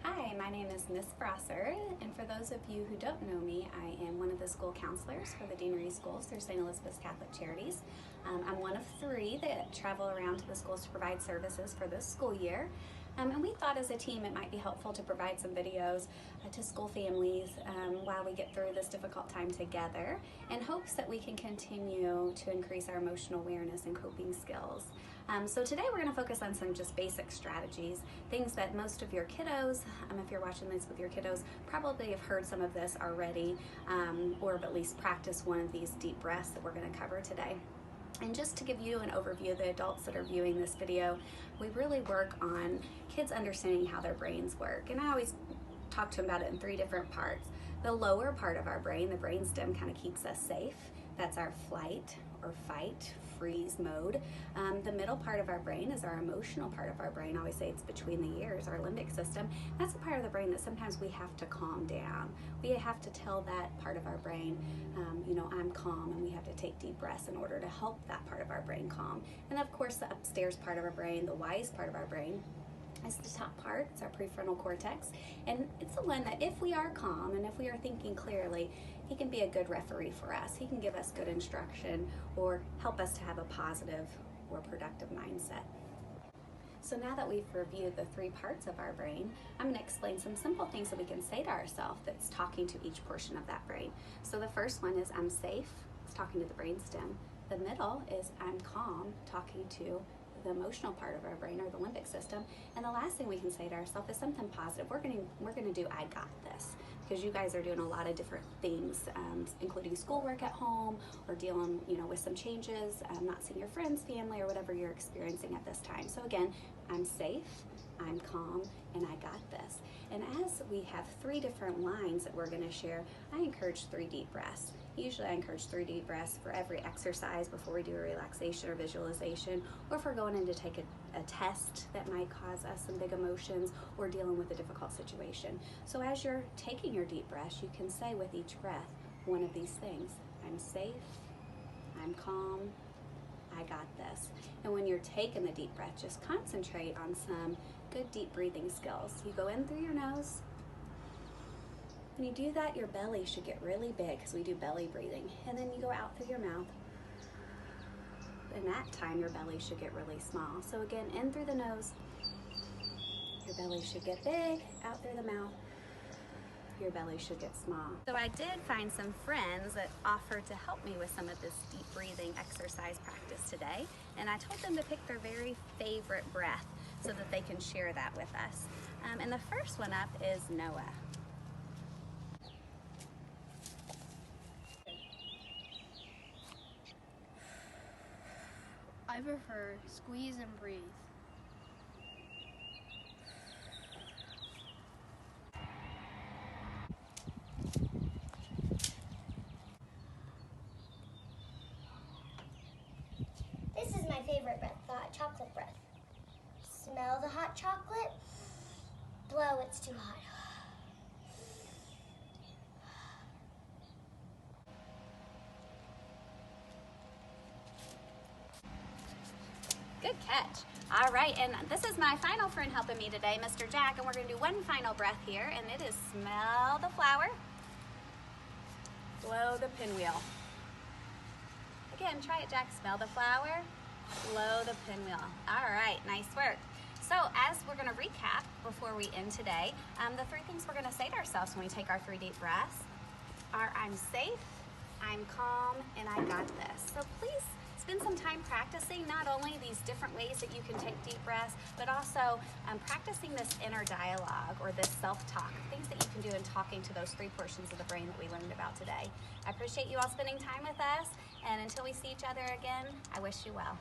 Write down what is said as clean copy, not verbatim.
Hi, my name is Miss Frossard, and for those of you who don't know me, I am one of the school counselors for the Deanery Schools through St. Elizabeth's Catholic Charities. I'm one of 3 that travel around to the schools to provide services for this school year. And we thought as a team it might be helpful to provide some videos to school families while we get through this difficult time together, in hopes that we can continue to increase our emotional awareness and coping skills. So today we're going to focus on some just basic strategies, things that most of your kiddos, if you're watching this with your kiddos, probably have heard some of this already, or have at least practiced one of these deep breaths that we're going to cover today. And just to give you an overview, the adults that are viewing this video, we really work on kids understanding how their brains work. And I always talk to them about it in 3 different parts. The lower part of our brain, the brainstem, kind of keeps us safe. That's our flight or fight, freeze mode. The middle part of our brain is our emotional part of our brain. I always say it's between the ears, our limbic system. That's the part of the brain that sometimes we have to calm down. We have to tell that part of our brain, I'm calm, and we have to take deep breaths in order to help that part of our brain calm. And of course, the upstairs part of our brain, the wise part of our brain, is the top part. It's our prefrontal cortex, and it's the one that if we are calm and if we are thinking clearly, he can be a good referee for us. He can give us good instruction or help us to have a positive or productive mindset. So now that we've reviewed the 3 parts of our brain, I'm going to explain some simple things that we can say to ourselves that's talking to each portion of that brain. So the first one is I'm safe. It's talking to the brainstem. The middle is I'm calm, talking to the emotional part of our brain, or the limbic system. And the last thing we can say to ourselves is something positive. We're gonna do I got this, because you guys are doing a lot of different things, including schoolwork at home, or dealing with some changes, not seeing your friends, family, or whatever you're experiencing at this time. So again, I'm safe, I'm calm, and I got this. And as we have 3 different lines that we're going to share, I encourage 3 deep breaths. Usually I encourage 3 deep breaths for every exercise before we do a relaxation or visualization, or if we're going in to take a test that might cause us some big emotions, or dealing with a difficult situation. So as you're taking your deep breaths, you can say with each breath one of these things. I'm safe, I'm calm, I got this. And when you're taking the deep breath, just concentrate on some good deep breathing skills. You go in through your nose. When you do that, your belly should get really big, because we do belly breathing. And then you go out through your mouth. And that time, your belly should get really small. So again, in through the nose. Your belly should get big. Out through the mouth. Your belly should get small. So I did find some friends that offered to help me with some of this deep breathing exercise practice today, and I told them to pick their very favorite breath so that they can share that with us. And the first one up is Noah. I prefer squeeze and breathe. This is my favorite breath, the hot chocolate breath. Smell the hot chocolate, blow, it's too hot. Good catch. All right, and this is my final friend helping me today, Mr. Jack, and we're gonna do one final breath here, and it is smell the flower, blow the pinwheel. Again, try it, Jack. Smell the flower, blow the pinwheel. All right, nice work. So as we're gonna recap before we end today, the 3 things we're gonna say to ourselves when we take our 3 deep breaths are I'm safe, I'm calm, and I got this. So please spend some time practicing not only these different ways that you can take deep breaths, but also practicing this inner dialogue, or this self-talk, things that you can do in talking to those 3 portions of the brain that we learned about today. I appreciate you all spending time with us, and until we see each other again, I wish you well.